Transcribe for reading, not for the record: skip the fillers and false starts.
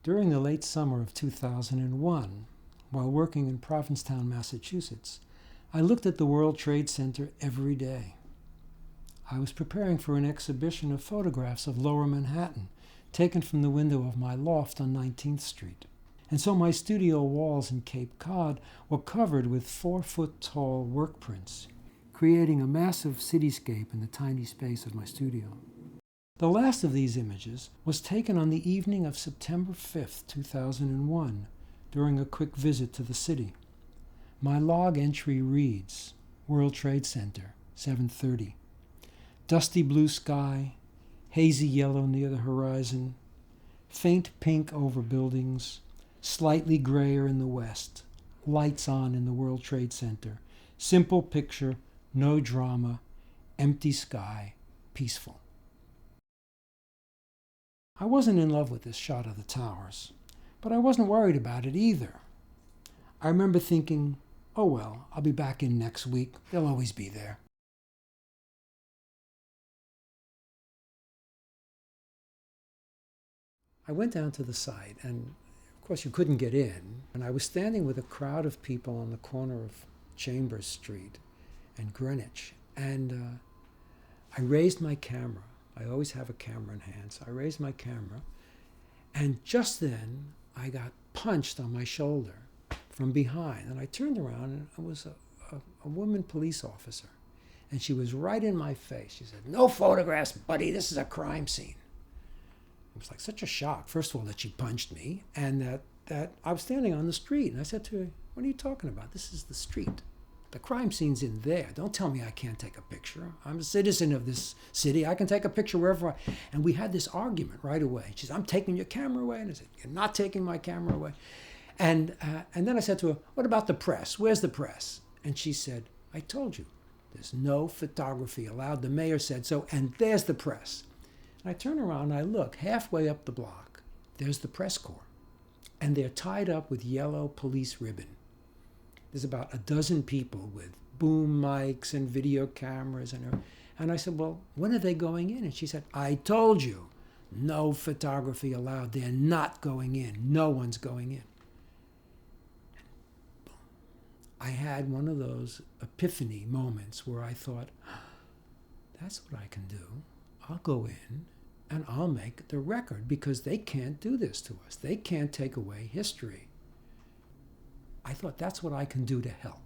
During the late summer of 2001, while working in Provincetown, Massachusetts, I looked at the World Trade Center every day. I was preparing for an exhibition of photographs of Lower Manhattan, taken from the window of my loft on 19th Street. And so my studio walls in Cape Cod were covered with 4-foot-tall work prints, creating a massive cityscape in the tiny space of my studio. The last of these images was taken on the evening of September 5th, 2001, during a quick visit to the city. My log entry reads, World Trade Center, 7:30. Dusty blue sky, hazy yellow near the horizon, faint pink over buildings, slightly grayer in the west, lights on in the World Trade Center. Simple picture, no drama, empty sky, peaceful. I wasn't in love with this shot of the towers, but I wasn't worried about it either. I remember thinking, oh well, I'll be back in next week. They'll always be there. I went down to the site, and of course you couldn't get in, and I was standing with a crowd of people on the corner of Chambers Street and Greenwich, and I raised my camera. I always have a camera in hand, so I raised my camera, and just then I got punched on my shoulder from behind, and I turned around, and it was a woman police officer, and she was right in my face. She said, "No photographs, buddy, this is a crime scene." It was like such a shock, first of all, that she punched me, and that I was standing on the street. And I said to her, "What are you talking about? This is the street. The crime scene's in there. Don't tell me I can't take a picture. I'm a citizen of this city. I can take a picture wherever I..." And we had this argument right away. She said, "I'm taking your camera away." And I said, "You're not taking my camera away." And then I said to her, "What about the press? Where's the press?" And she said, "I told you, there's no photography allowed. The mayor said so, and there's the press." And I turn around and I look halfway up the block. There's the press corps. And they're tied up with yellow police ribbon. There's about a dozen people with boom mics and video cameras. And I said, "Well, when are they going in?" And she said, "I told you, no photography allowed. They're not going in. No one's going in." And boom. I had one of those epiphany moments where I thought, that's what I can do. I'll go in and I'll make the record, because they can't do this to us. They can't take away history. I thought that's what I can do to help.